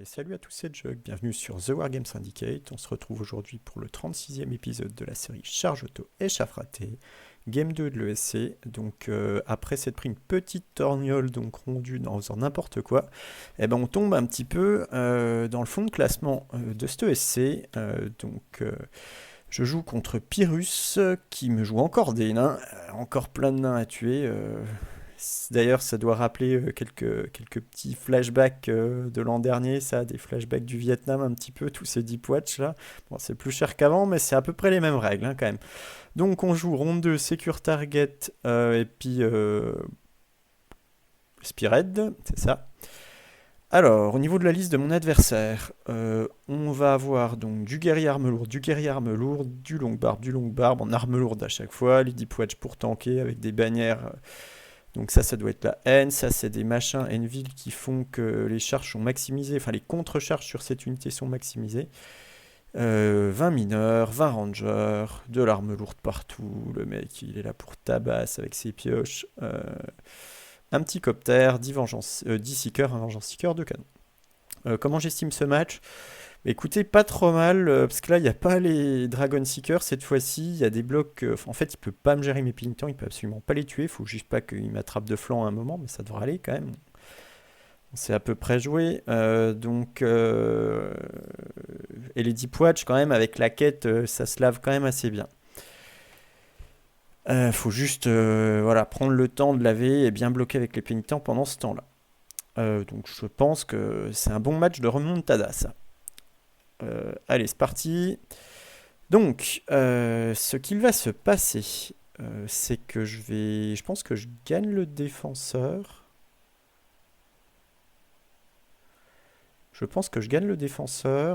Salut à tous, c'est Jug, bienvenue sur The Wargame Syndicate. On se retrouve aujourd'hui pour le 36e épisode de la série Charge Auto Échappe Ratée, Game 2 de l'ESC. Donc après s'être pris une petite torgnole, donc rondue en faisant n'importe quoi, on tombe un petit peu dans le fond de classement de cet ESC. Je joue contre Pyrrhus qui me joue encore des nains, encore plein de nains à tuer. D'ailleurs, ça doit rappeler quelques petits flashbacks de l'an dernier, ça, des flashbacks du Vietnam un petit peu, tous ces Deep Watch là. Bon, c'est plus cher qu'avant, mais c'est à peu près les mêmes règles hein, quand même. Donc on joue ronde 2, Secure Target, et puis Spearhead, c'est ça. Alors, au niveau de la liste de mon adversaire, on va avoir donc du guerrier arme lourde, du long barbe en arme lourde à chaque fois, les Deep Watch pour tanker avec des bannières. Donc ça doit être la haine, ça c'est des machins Envil qui font que les charges sont maximisées, enfin les contre-charges sur cette unité sont maximisées. 20 mineurs, 20 rangers, de l'arme lourde partout, le mec il est là pour tabasse avec ses pioches. Un petit copter, 10 seekers, un vengeance seeker, 2 canons. Comment j'estime ce match ? Écoutez, pas trop mal, parce que là, il n'y a pas les Dragon Seekers cette fois-ci. Il y a des blocs. En fait, il peut pas me gérer mes pénitents, il peut absolument pas les tuer. Il faut juste pas qu'il m'attrape de flanc à un moment, mais ça devrait aller quand même. On s'est à peu près joué. Et les Deep Watch, quand même, avec la quête, ça se lave quand même assez bien. Faut juste prendre le temps de laver et bien bloquer avec les pénitents pendant ce temps-là. Donc je pense que c'est un bon match de remontada, ça. Allez, c'est parti. Donc, ce qu'il va se passer, c'est que je pense que je gagne le défenseur.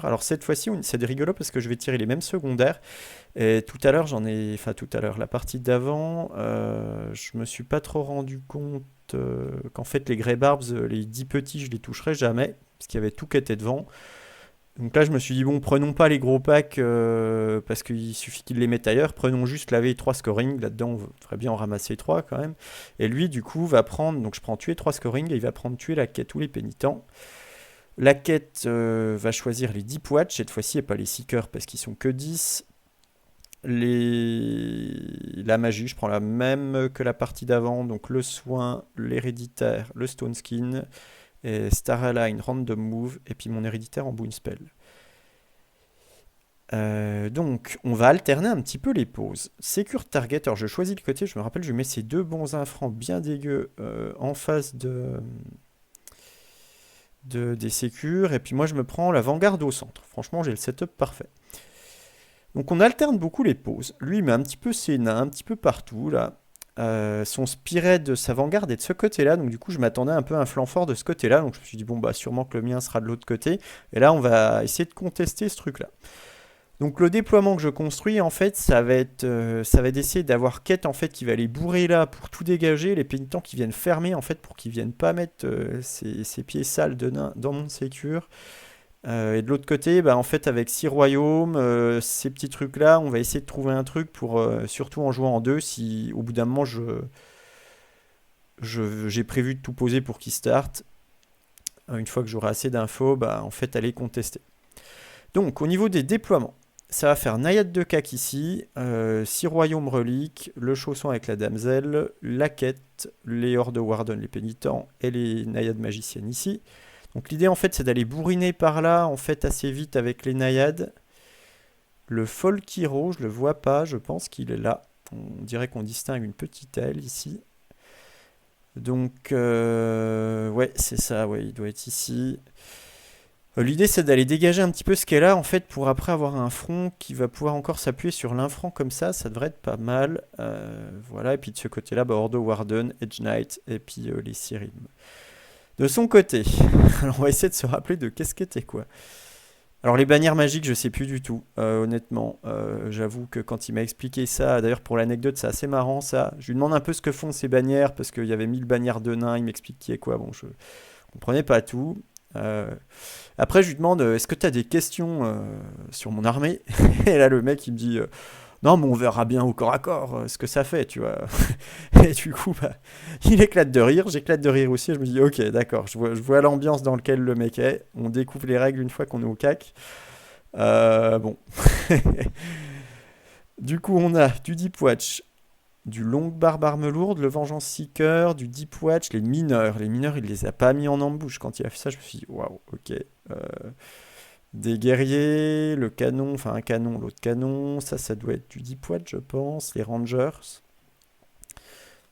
Alors cette fois-ci, c'est rigolo parce que je vais tirer les mêmes secondaires. Et tout à l'heure, la partie d'avant, je me suis pas trop rendu compte qu'en fait les Grey Barbs, les 10 petits, je les toucherais jamais parce qu'il y avait tout qui était devant. Donc là, je me suis dit, bon, prenons pas les gros packs parce qu'il suffit qu'ils les mettent ailleurs. Prenons juste la V3 scoring. Là-dedans, on devrait bien en ramasser 3 quand même. Et lui, du coup, va prendre. Donc je prends tuer 3 scoring et il va prendre tuer la quête ou les pénitents. La quête va choisir les Deep Watch cette fois-ci et pas les Seekers parce qu'ils sont que 10. La magie, je prends la même que la partie d'avant. Donc le soin, l'héréditaire, le stone skin. Et Star Align, Random Move, et puis mon héréditaire en Boon Spell. Donc, on va alterner un petit peu les poses. Secure Target, alors je choisis le côté, je me rappelle, je mets ces deux bons infrants bien dégueux en face des sécures, et puis moi je me prends la Vanguard au centre. Franchement, j'ai le setup parfait. Donc on alterne beaucoup les poses. Lui, il met un petit peu ses nains, un petit peu partout, là. Son Spearhead de sa vanguard est de ce côté-là, donc du coup je m'attendais un peu à un flanc fort de ce côté-là, donc je me suis dit bon bah sûrement que le mien sera de l'autre côté, et là on va essayer de contester ce truc-là. Donc le déploiement que je construis en fait ça va être d'essayer d'avoir quête en fait qui va les bourrer là pour tout dégager, les pénitents qui viennent fermer en fait pour qu'ils viennent pas mettre ces pieds sales de nain dans mon sécure. Et de l'autre côté, en fait, avec 6 royaumes, ces petits trucs-là, on va essayer de trouver un truc pour, surtout en jouant en deux, si au bout d'un moment, j'ai prévu de tout poser pour qu'il start. Une fois que j'aurai assez d'infos, en fait, aller contester. Donc, au niveau des déploiements, ça va faire Naiad de Cac ici, 6 royaumes reliques, le chausson avec la damsel, la quête, les hordes Warden, les pénitents, et les Naiades magiciennes ici. Donc l'idée en fait c'est d'aller bourriner par là en fait assez vite avec les naïades. Le Folkiro, je le vois pas, je pense qu'il est là. On dirait qu'on distingue une petite aile ici. Donc ouais c'est ça, ouais, il doit être ici. L'idée c'est d'aller dégager un petit peu ce qu'est là en fait pour après avoir un front qui va pouvoir encore s'appuyer sur l'infront comme ça devrait être pas mal. Voilà, et puis de ce côté là, Ordo Warden, Edge Knight et puis les Sirim. De son côté, alors on va essayer de se rappeler de qu'est-ce qu'était quoi. Alors les bannières magiques, je sais plus du tout, honnêtement. J'avoue que quand il m'a expliqué ça, d'ailleurs pour l'anecdote, c'est assez marrant ça. Je lui demande un peu ce que font ces bannières, parce qu'il y avait 1000 bannières de nains, il m'explique qui est quoi. Bon, je comprenais pas tout. Après, je lui demande, est-ce que tu as des questions sur mon armée? Et là, le mec, il me dit, Non, mais on verra bien au corps à corps ce que ça fait, tu vois. Et du coup, bah, il éclate de rire, j'éclate de rire aussi. Et je me dis, ok, d'accord, je vois l'ambiance dans laquelle le mec est. On découvre les règles une fois qu'on est au CAC. Bon. Du coup, on a du Deep Watch, du Long Barbe Arme Lourde, le Vengeance Seeker, du Deep Watch, les mineurs. Les mineurs, il les a pas mis en embouche. Quand il a fait ça, je me suis dit, waouh, ok. Des guerriers, le canon, enfin un canon, l'autre canon. Ça doit être du Deep Watch, je pense. Les Rangers.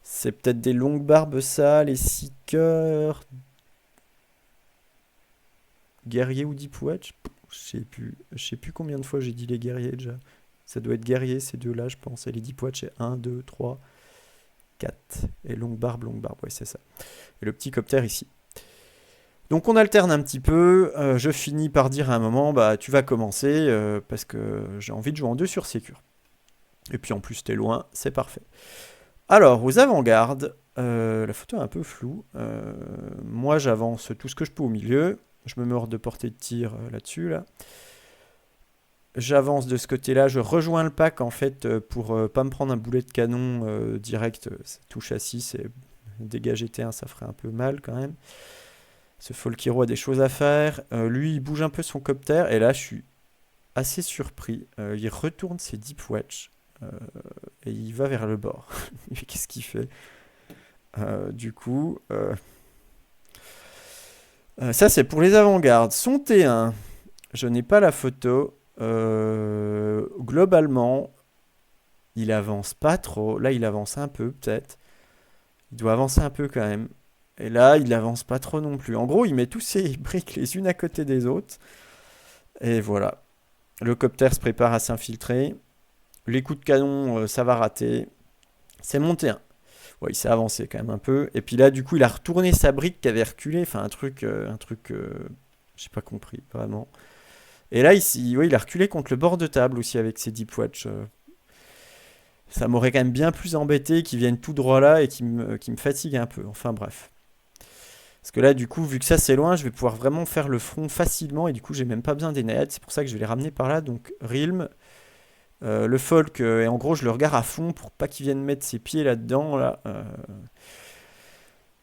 C'est peut-être des longues barbes, ça, les Seekers. Guerrier ou Deep Watch? Je sais plus combien de fois j'ai dit les guerriers déjà. Ça doit être guerrier ces deux-là, je pense. Et les Deep Watch, c'est 1, 2, 3, 4. Et longue barbe, ouais, c'est ça. Et le petit copter ici. Donc on alterne un petit peu. Je finis par dire à un moment, bah tu vas commencer parce que j'ai envie de jouer en 2 sur sécure. Et puis en plus, t'es loin, c'est parfait. Alors, aux avant-gardes, la photo est un peu floue. Moi, j'avance tout ce que je peux au milieu. Je me mets hors de portée de tir là-dessus, là. J'avance de ce côté-là. Je rejoins le pack, en fait, pour pas me prendre un boulet de canon direct. Tout châssis, c'est dégager T1, ça ferait un peu mal quand même. Ce Folkiro a des choses à faire. Lui, il bouge un peu son copter. Et là, je suis assez surpris. Il retourne ses Deep Watch. Et il va vers le bord. Qu'est-ce qu'il fait? Du coup, ça c'est pour les avant-gardes. Son T1, je n'ai pas la photo. Globalement, il avance pas trop. Là, il avance un peu, peut-être. Il doit avancer un peu quand même. Et là, il avance pas trop non plus. En gros, il met tous ses briques les unes à côté des autres. Et voilà. Le copter se prépare à s'infiltrer. Les coups de canon, ça va rater. C'est mon T1. Ouais, il s'est avancé quand même un peu. Et puis là, du coup, il a retourné sa brique qui avait reculé. Enfin, j'ai pas compris, vraiment. Et là, ici, ouais, il a reculé contre le bord de table aussi avec ses Deep Watch. Ça m'aurait quand même bien plus embêté qu'il vienne tout droit là et qu'il me fatigue un peu. Enfin, bref. Parce que là, du coup, vu que ça c'est loin, je vais pouvoir vraiment faire le front facilement. Et du coup, j'ai même pas besoin des naïades. C'est pour ça que je vais les ramener par là. Donc, Realm. Le folk, et en gros, je le regarde à fond pour pas qu'il vienne mettre ses pieds là-dedans. Là.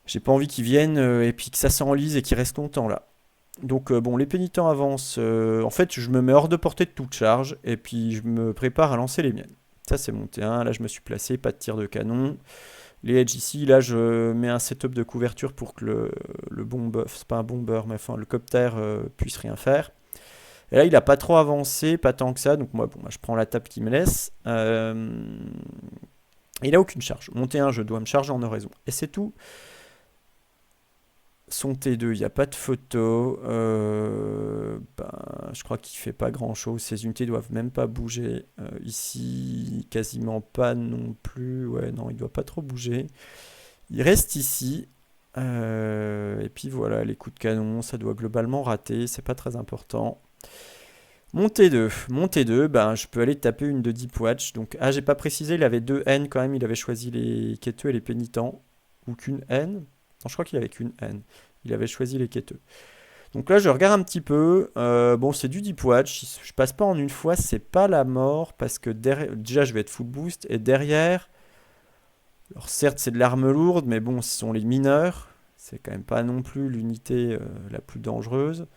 J'ai pas envie qu'il vienne et puis que ça s'enlise et qu'il reste longtemps là. Donc bon, les pénitents avancent. En fait, je me mets hors de portée de toute charge et puis je me prépare à lancer les miennes. Ça, c'est mon T1. Là, je me suis placé, pas de tir de canon. Les edges ici, là, je mets un setup de couverture pour que le bomber, c'est pas un bomber, mais enfin, le copter puisse rien faire. Et là, il a pas trop avancé, pas tant que ça. Donc moi, bon, je prends la table qu'il me laisse. Il a aucune charge. Mon T1, je dois me charger en oraison. Et c'est tout. Son T2, il n'y a pas de photo. Je crois qu'il fait pas grand chose. Ses unités doivent même pas bouger. Ici, quasiment pas non plus. Ouais, non, il doit pas trop bouger. Il reste ici. Et puis voilà, les coups de canon, ça doit globalement rater. C'est pas très important. Mon T2, ben, je peux aller taper une de Deep Watch. Donc, j'ai pas précisé, il avait 2 N quand même. Il avait choisi les quêteux et les pénitents. Ou qu'une N. Non, je crois qu'il avait qu'une N. Il avait choisi les quêteux. Donc là, je regarde un petit peu. Bon, c'est du Deep Watch. Je passe pas en une fois, c'est pas la mort. Parce que déjà, je vais être full boost. Et derrière, alors certes, c'est de l'arme lourde, mais bon, ce sont les mineurs. C'est quand même pas non plus l'unité la plus dangereuse.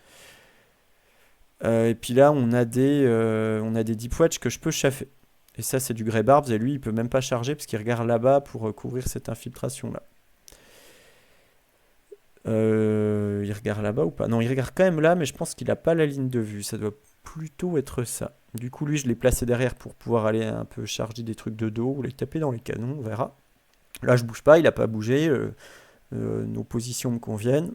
Et puis là, on a des Deep Watch que je peux chaffer. Et ça, c'est du Grey Barbs. Et lui, il peut même pas charger parce qu'il regarde là-bas pour couvrir cette infiltration-là. Il regarde là-bas ou pas? Non, il regarde quand même là, mais je pense qu'il n'a pas la ligne de vue. Ça doit plutôt être ça. Du coup, lui, je l'ai placé derrière pour pouvoir aller un peu charger des trucs de dos ou les taper dans les canons, on verra. Là, je bouge pas, il n'a pas bougé. Nos positions me conviennent.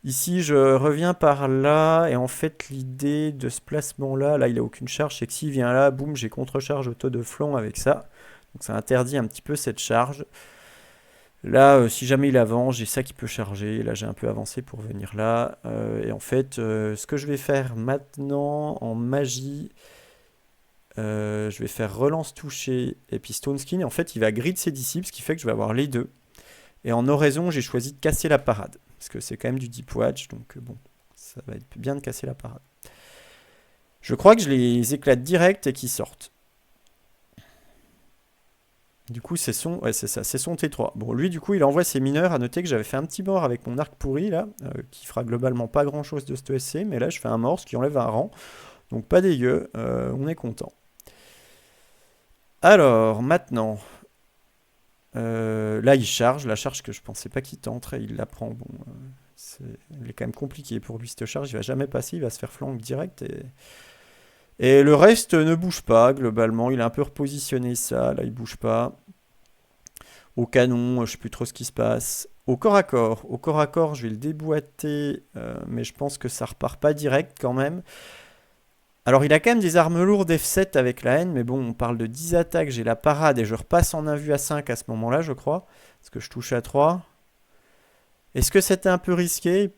Ici, je reviens par là, et en fait, l'idée de ce placement-là, là, il n'a aucune charge, c'est que s'il vient là, boum, j'ai contre-charge auto de flanc avec ça. Donc ça interdit un petit peu cette charge. Là, si jamais il avance, j'ai ça qui peut charger. Là, j'ai un peu avancé pour venir là. Et en fait, ce que je vais faire maintenant en magie, je vais faire relance toucher et puis stone skin. Et en fait, il va grid ses disciples, ce qui fait que je vais avoir les deux. Et en oraison, j'ai choisi de casser la parade. Parce que c'est quand même du Deep Watch, donc bon, ça va être bien de casser la parade. Je crois que je les éclate direct et qu'ils sortent. Du coup, c'est son, ouais, c'est ça, c'est son T3. Bon, lui, du coup, il envoie ses mineurs. À noter que j'avais fait un petit mort avec mon arc pourri, là, qui fera globalement pas grand-chose de ce ESC, mais là, je fais un mort, ce qui enlève un rang. Donc, pas dégueu, on est content. Alors, maintenant, là, il charge, la charge que je pensais pas qu'il tenterait, il la prend. Bon, il est quand même compliqué pour lui, cette charge, il va jamais passer, il va se faire flank direct. Et le reste ne bouge pas, globalement. Il a un peu repositionné ça, là, il bouge pas. Au canon, je sais plus trop ce qui se passe. Au corps à corps, je vais le déboîter, mais je pense que ça repart pas direct quand même. Alors, il a quand même des armes lourdes F7 avec la haine, mais bon, on parle de 10 attaques, j'ai la parade et je repasse en invue à 5 à ce moment-là, je crois. Parce que je touche à 3. Est-ce que c'était un peu risqué?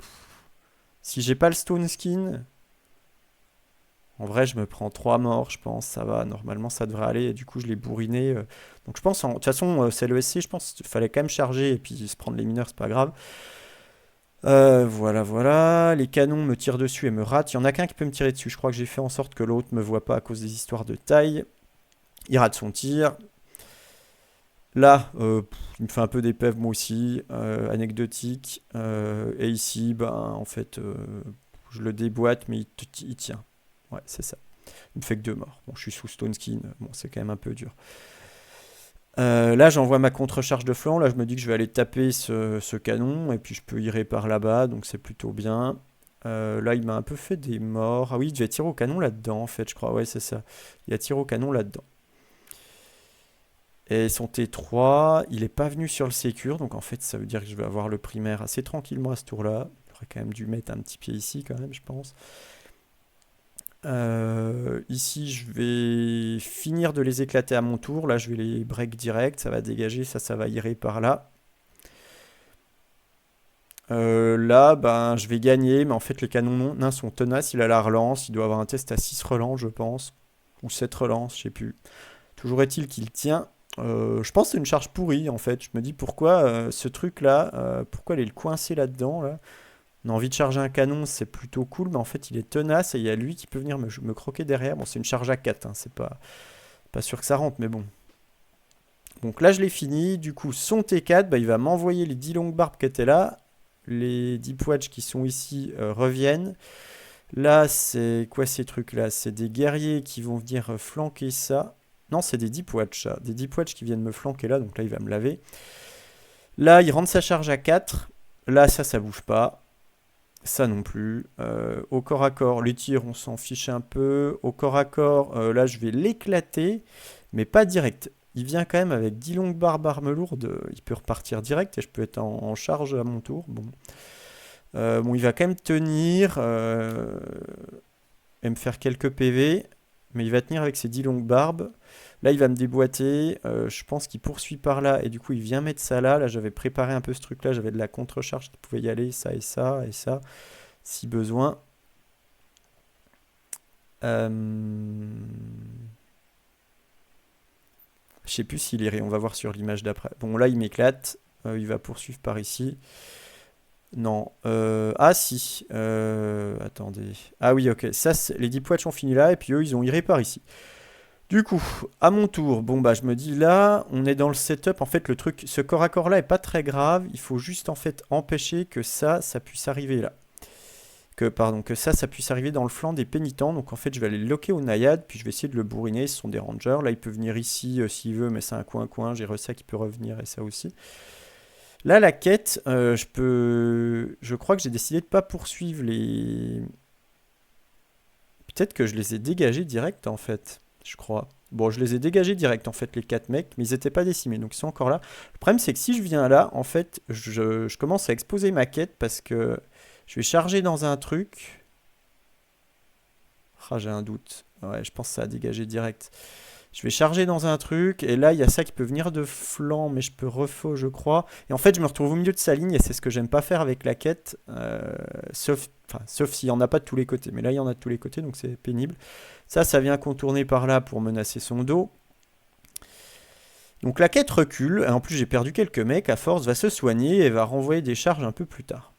Si j'ai pas le stone skin, en vrai, je me prends 3 morts, je pense, ça va. Normalement, ça devrait aller. Et du coup, je l'ai bourriné. Donc, je pense, de toute façon, c'est le SC, je pense qu'il fallait quand même charger et puis se prendre les mineurs, c'est pas grave. Voilà, voilà. Les canons me tirent dessus et me ratent. Il y en a qu'un qui peut me tirer dessus. Je crois que j'ai fait en sorte que l'autre me voit pas à cause des histoires de taille. Il rate son tir. Là, il me fait un peu d'épève moi aussi, anecdotique. Et ici, ben, en fait, je le déboîte, mais il tient. Ouais, c'est ça. Il me fait que 2 morts. Bon, je suis sous Stone Skin. Bon, c'est quand même un peu dur. Là, j'envoie ma contre-charge de flanc. Là, je me dis que je vais aller taper ce canon. Et puis, je peux irer par là-bas. Donc, c'est plutôt bien. Là, il m'a un peu fait des morts. Ah oui, il devait tirer au canon là-dedans, en fait, je crois. Ouais, c'est ça. Il a tiré au canon là-dedans. Et son T3, il n'est pas venu sur le sécure. Donc, en fait, ça veut dire que je vais avoir le primaire assez tranquillement à ce tour-là. J'aurais quand même dû mettre un petit pied ici, quand même, je pense. Ici, je vais finir de les éclater à mon tour. Là, je vais les break direct. Ça va dégager. Ça va irer par là. Là, ben, je vais gagner. Mais en fait, les canons nains sont tenaces. Il a la relance. Il doit avoir un test à 6 relances, je pense. Ou 7 relances, je sais plus. Toujours est-il qu'il tient. Je pense que c'est une charge pourrie, en fait. Je me dis pourquoi ce truc-là, pourquoi il est coincé là-dedans, là. On a envie de charger un canon, c'est plutôt cool, mais en fait il est tenace et il y a lui qui peut venir me croquer derrière. Bon, c'est une charge à 4, hein, c'est pas sûr que ça rentre, mais bon. Donc là je l'ai fini, du coup son T4, bah, il va m'envoyer les 10 longues barbes qui étaient là. Les Deep Watch qui sont ici reviennent. Là c'est quoi ces trucs là? C'est des guerriers qui vont venir flanquer ça. Non, c'est des Deep Watch, ça. Des Deep Watch qui viennent me flanquer là, donc là il va me laver. Là il rentre sa charge à 4. Là ça bouge pas. Ça non plus. Au corps à corps, les tirs, on s'en fiche un peu. Au corps à corps, là, je vais l'éclater, mais pas direct. Il vient quand même avec 10 longues barbes armes lourdes. Il peut repartir direct et je peux être en charge à mon tour. Bon. Bon, il va quand même tenir et me faire quelques PV, mais il va tenir avec ses 10 longues barbes. Là, il va me déboîter. Je pense qu'il poursuit par là. Et du coup, il vient mettre ça là. Là, j'avais préparé un peu ce truc-là. J'avais de la contre-charge qui pouvait y aller. Ça et ça et ça. Si besoin. Je sais plus s'il irait. On va voir sur l'image d'après. Bon, là, il m'éclate. Il va poursuivre par ici. Non. Ah, si. Attendez. Ah oui, ok. Ça, les Deep Watch ont fini là. Et puis eux, ils ont iré par ici. Du coup, à mon tour, bon bah je me dis là, on est dans le setup, en fait le truc, ce corps à corps là est pas très grave, il faut juste en fait empêcher que ça puisse arriver là. Que ça puisse arriver dans le flanc des pénitents, donc en fait je vais aller le loquer au naïade, puis je vais essayer de le bourriner, ce sont des rangers, là il peut venir ici s'il veut, mais c'est un coin-coin, j'ai ça qui peut revenir et ça aussi. Là la quête, je crois que j'ai décidé de pas poursuivre les... Peut-être que je les ai dégagés direct en fait. Je crois. Bon, je les ai dégagés direct, en fait, les 4 mecs, mais ils n'étaient pas décimés, donc ils sont encore là. Le problème, c'est que si je viens là, en fait, je commence à exposer ma quête parce que je vais charger dans un truc. Ah, j'ai un doute. Ouais, je pense que ça a dégagé direct. Je vais charger dans un truc, et là, il y a ça qui peut venir de flanc, mais je peux refaux, je crois. Et en fait, je me retrouve au milieu de sa ligne, et c'est ce que j'aime pas faire avec la quête, sauf s'il n'y en a pas de tous les côtés. Mais là, il y en a de tous les côtés, donc c'est pénible. Ça vient contourner par là pour menacer son dos. Donc la quête recule, et en plus j'ai perdu quelques mecs, à force va se soigner et va renvoyer des charges un peu plus tard.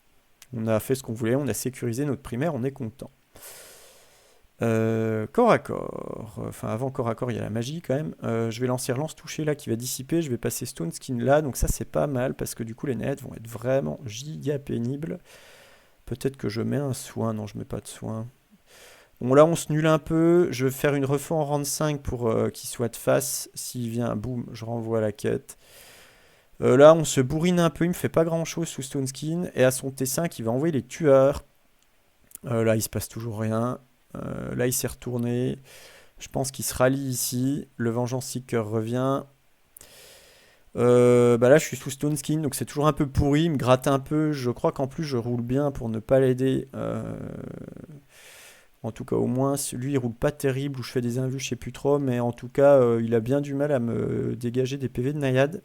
On a fait ce qu'on voulait, on a sécurisé notre primaire, on est content. Corps à corps. Enfin, avant corps à corps, il y a la magie quand même. Je vais lancer relance toucher là qui va dissiper. Je vais passer Stone Skin là. Donc ça, c'est pas mal parce que du coup, les nets vont être vraiment giga pénibles. Peut-être que je mets un soin. Non, je mets pas de soin. Bon, là, on se nulle un peu. Je vais faire une refou en rang 5 pour qu'il soit de face. S'il vient, boum, je renvoie la quête. Là, on se bourrine un peu. Il me fait pas grand chose sous Stone Skin. Et à son T5, il va envoyer les tueurs. Là, il se passe toujours rien. Là, il s'est retourné. Je pense qu'il se rallie ici. Le Vengeance Seeker revient. Bah là, je suis sous Stone Skin, donc c'est toujours un peu pourri. Il me gratte un peu. Je crois qu'en plus, je roule bien pour ne pas l'aider. En tout cas, au moins, lui, il roule pas terrible ou je fais des invus, je sais plus trop. Mais en tout cas, il a bien du mal à me dégager des PV de naïade.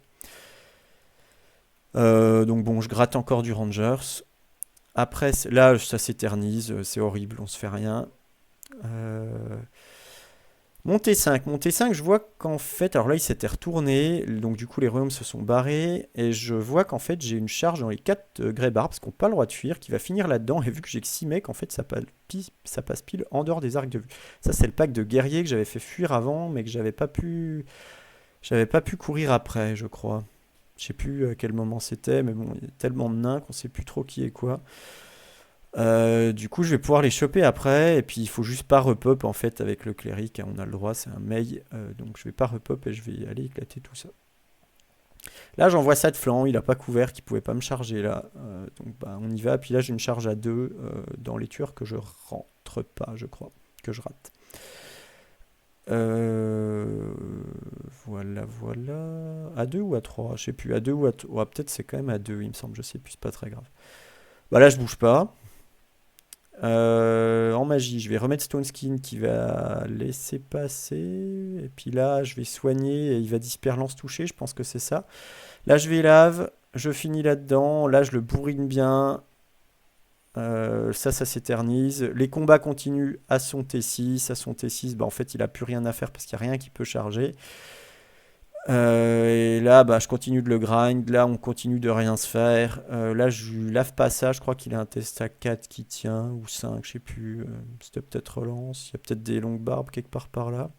Donc bon, je gratte encore du Rangers. Après, là, ça s'éternise. C'est horrible, on se fait rien. Montée 5, montée 5, je vois qu'en fait, alors là il s'était retourné, donc du coup les royaumes se sont barrés, et je vois qu'en fait j'ai une charge dans les 4 Grey Barbs qui n'ont pas le droit de fuir, qui va finir là-dedans, et vu que j'ai que 6 mecs, en fait ça passe pile en dehors des arcs de vue. Ça c'est le pack de guerriers que j'avais fait fuir avant, mais que j'avais pas pu courir après, je crois. Je sais plus à quel moment c'était, mais bon, il y a tellement de nains qu'on sait plus trop qui est quoi. Du coup, je vais pouvoir les choper après. Et puis, il faut juste pas repop en fait avec le cléric, hein. On a le droit, c'est un mail. Donc, je vais pas repop et je vais aller éclater tout ça. Là, j'envoie ça de flanc. Il a pas couvert, qu'il pouvait pas me charger là. Donc, bah, on y va. Puis là, j'ai une charge à 2 dans les tueurs que je rentre pas, je crois. Que je rate. Voilà, voilà. À 2 ou à 3? Je sais plus. À 2 ou à 3? Ouais, peut-être c'est quand même à 2, il me semble. Je sais plus, c'est pas très grave. Bah là, je bouge pas. En magie, je vais remettre Stone Skin qui va laisser passer. Et puis là, je vais soigner et il va disper lance toucher. Je pense que c'est ça. Là, je vais lave. Je finis là-dedans. Là, je le bourrine bien. Ça s'éternise. Les combats continuent à son T6. À son T6, bah, en fait, il a plus rien à faire parce qu'il n'y a rien qui peut charger. Et là, bah, je continue de le grind. Là, on continue de rien se faire. Là, je lave pas ça. Je crois qu'il a un test à 4 qui tient, ou 5, je sais plus. C'était peut-être relance. Il y a peut-être des longues barbes quelque part par là.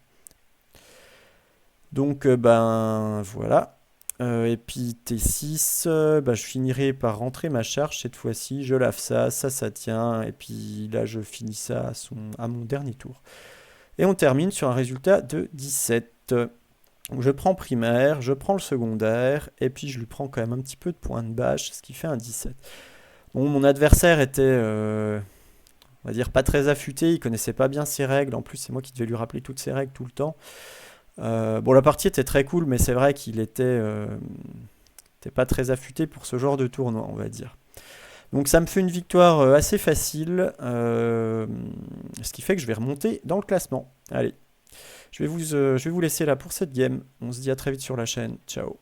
Donc, ben voilà. Et puis T6, bah, je finirai par rentrer ma charge cette fois-ci. Je lave ça, ça tient. Et puis là, je finis ça à mon dernier tour. Et on termine sur un résultat de 17. Je prends primaire, je prends le secondaire, et puis je lui prends quand même un petit peu de points de bâche, ce qui fait un 17. Bon, mon adversaire était, on va dire, pas très affûté, il connaissait pas bien ses règles, en plus c'est moi qui devais lui rappeler toutes ses règles tout le temps. Bon, la partie était très cool, mais c'est vrai qu'il était pas très affûté pour ce genre de tournoi, on va dire. Donc ça me fait une victoire assez facile, ce qui fait que je vais remonter dans le classement. Allez. Je vais vous laisser là pour cette game. On se dit à très vite sur la chaîne. Ciao.